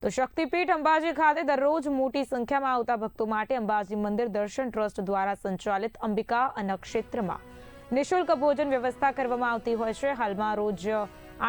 તો શક્તિપીઠ અંબાજી ખાતે દરરોજ મોટી સંખ્યામાં આવતા ભક્તો માટે અંબાજી મંદિર દર્શન ટ્રસ્ટ દ્વારા સંચાલિત અંબિકા અન્નક્ષેત્રમાં નિઃશુલ્ક ભોજન વ્યવસ્થા કરવામાં આવતી હોય છે। હાલમાં રોજ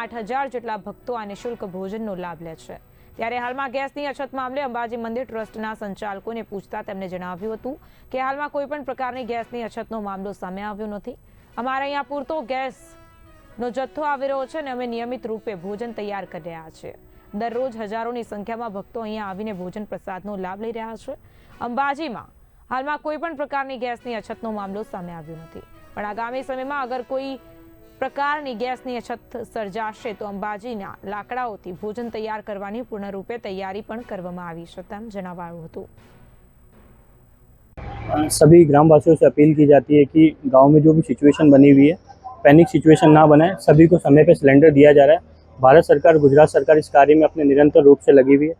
8,000 જેટલા ભક્તો આ નિઃશુલ્ક ભોજનનો લાભ લે છે। ત્યારે હાલમાં ગેસની અછત મામલે અંબાજી મંદિર ટ્રસ્ટના સંચાલકોને પૂછતા તેમણે જણાવ્યું હતું કે હાલમાં કોઈ પણ પ્રકારની ગેસની અછતનો મામલો સામે આવ્યો નથી। અમારે અહીંયા પૂરતો ગેસનો જથ્થો આવી રહ્યો છે અને અમે નિયમિત રૂપે ભોજન તૈયાર કરી રહ્યા છીએ। દરરોજ હજારોની સંખ્યામાં ભક્તો અહીંયા આવીને ભોજન પ્રસાદનો લાભ લઈ રહ્યા છે। અંબાજીમાં હાલમાં કોઈ પણ પ્રકારની ગેસની અછતનો મામલો સામે આવ્યો નથી, પણ આગામી સમયમાં અગર કોઈ પ્રકારની ગેસની અછત સર્જાશે તો અંબાજીના લાકડાઓથી ભોજન તૈયાર કરવાની પૂર્ણરૂપે તૈયારી પણ કરવામાં આવી છે તેમ જણાવાયું હતું। सभी ग्रामवासियों से अपील की जाती है कि गांव में जो भी सिचुएशन बनी हुई है, पैनिक सिचुएशन ना बनाए। सभी को समय पे सिलेंडर दिया जा रहा है। भारत सरकार, गुजरात सरकार इस कार्य में अपने निरंतर रूप से लगी हुई है।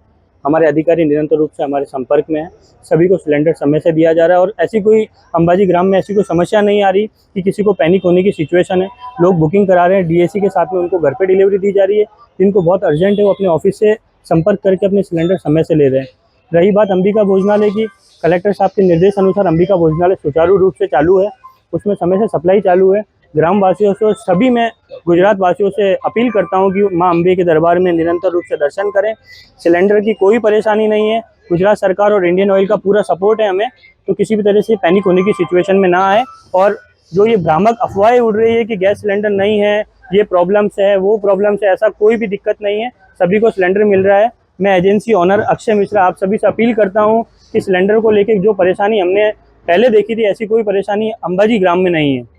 हमारे अधिकारी निरंतर रूप से हमारे संपर्क में है। सभी को सिलेंडर समय से दिया जा रहा है और ऐसी कोई अंबाजी ग्राम में ऐसी कोई समस्या नहीं आ रही कि किसी को पैनिक होने की सिचुएशन है। लोग बुकिंग करा रहे हैं, डीएसी के साथ में उनको घर पे डिलीवरी दी जा रही है। जिनको बहुत अर्जेंट है वो अपने ऑफिस से संपर्क करके अपने सिलेंडर समय से ले रहे हैं। रही बात अंबिका भोजनालय की, कलेक्टर साहब के निर्देश अनुसार अंबिका भोजनालय सुचारू रूप से चालू है, उसमें समय से सप्लाई चालू है। ग्राम वासियों से और सभी मैं गुजरात वासियों से अपील करता हूं कि मां अंबे के दरबार में निरंतर रूप से दर्शन करें। सिलेंडर की कोई परेशानी नहीं है। गुजरात सरकार और इंडियन ऑयल का पूरा सपोर्ट है हमें, तो किसी भी तरह से पैनिक होने की सिचुएशन में ना आए। और जो ये भ्रामक अफवाहें उड़ रही है कि गैस सिलेंडर नहीं है, ये प्रॉब्लम्स है, वो प्रॉब्लम्स है, ऐसा कोई भी दिक्कत नहीं है। सभी को सिलेंडर मिल रहा है। मैं एजेंसी ऑनर अक्षय मिश्रा आप सभी से अपील करता हूँ कि सिलेंडर को लेकर जो परेशानी हमने पहले देखी थी, ऐसी कोई परेशानी अंबाजी ग्राम में नहीं है।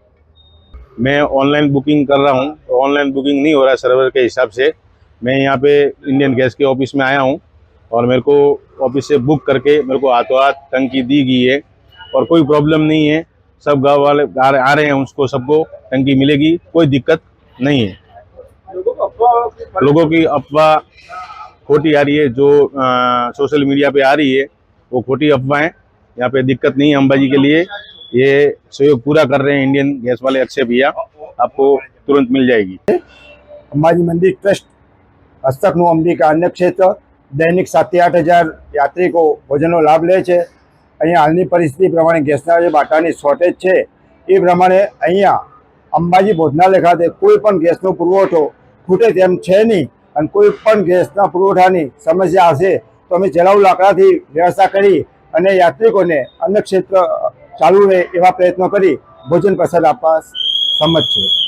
मैं ऑनलाइन बुकिंग कर रहा हूं, तो ऑनलाइन बुकिंग नहीं हो रहा है सर्वर के हिसाब से। मैं यहाँ पे इंडियन गैस के ऑफिस में आया हूं और मेरे को ऑफिस से बुक करके मेरे को हाथों हाथ टंकी दी गई है और कोई प्रॉब्लम नहीं है। सब गाँव वाले आ रहे हैं, उसको सबको टंकी मिलेगी, कोई दिक्कत नहीं है। लोगों की अफवाह खोटी आ रही है, जो सोशल मीडिया पे आ रही है वो खोटी अफवाह है। यहाँ पे दिक्कत नहीं है अंबाजी के लिए। ये सहयोग पूरा कर रहे हैं इंडियन गैस वाले अक्षय भैया, आपको तुरंत मिल जाएगी। अंबाजी मंदिर ट्रस्ट हस्तकનું અંબિકા અન્ન ક્ષેત્ર દૈનિક 7 થી 8,000 યાત્રિકો ભોજનનો લાભ લે છે। અહીંયા હાલની પરિસ્થિતિ પ્રમાણે ગેસના જે બાટાની શોર્ટેજ છે એ પ્રમાણે અહીંયા અંબાજી ભોજનાલય ખાતે કોઈ પણ ગેસનો પુરવઠો ખૂટે તેમ છે નહીં અને કોઈ પણ ગેસના પુરવઠાની સમસ્યા હશે તો અમે જલાઉ લાકડાથી વ્યવસ્થા કરી અને યાત્રિકોને અન્ન ક્ષેત્ર ચાલુ રહે એવા પ્રયત્નો કરી ભોજન પ્રસાદ આપવા સંમત છે।